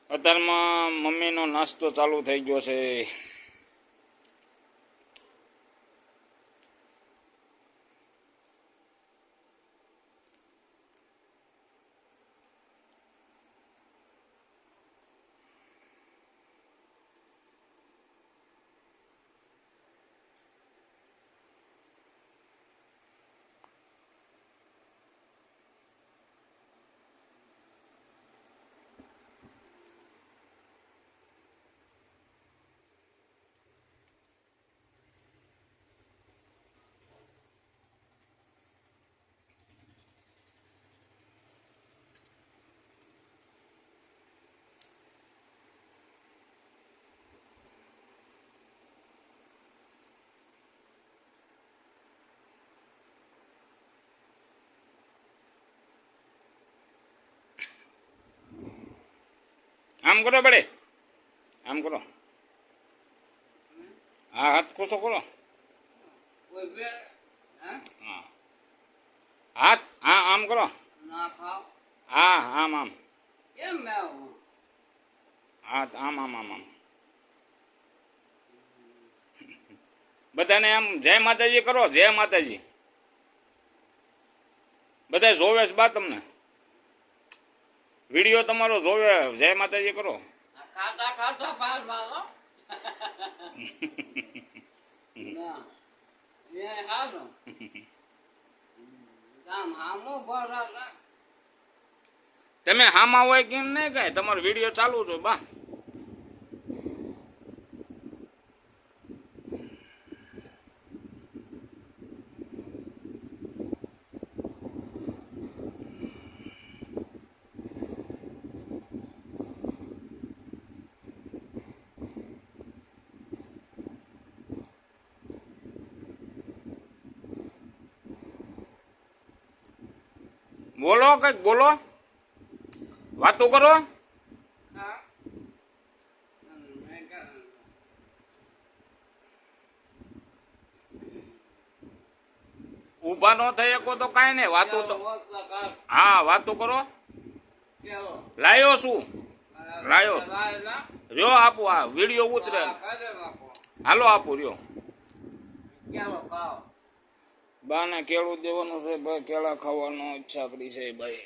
અત્યારમાં મમ્મીનો નાસ્તો ચાલુ થઈ ગયો છે. આમ કરો બડે, આમ કરો, હા હાથ કોસો કરો, હા હાથ, હા આમ કરો, હા આમ આમ, હાથ આમ આમ આમ આમ, બધાને આમ જય માતાજી કરો, જય માતાજી. બધા જોવે છે બા તમને, વિડીયો તમારો જોવે, જય માતાજી કરો. તમે હામાં હોય કેમ નહીં કઈ, તમારો વિડીયો ચાલુ છે બા. બોલો કઈક બોલો, વાતો કરો. ઊભા ન થઈ શકો તો કાંઈ નહીં, વાતો તો, હા વાતો કરો. લાયો શું, લાયો જો આપું, આ વિડીયો ઉતરે, હાલો આપું રહ્યો. બાને કેળું દેવાનું છે ભાઈ, કેળા ખાવાનો ઈચ્છા કરી છે ભાઈ.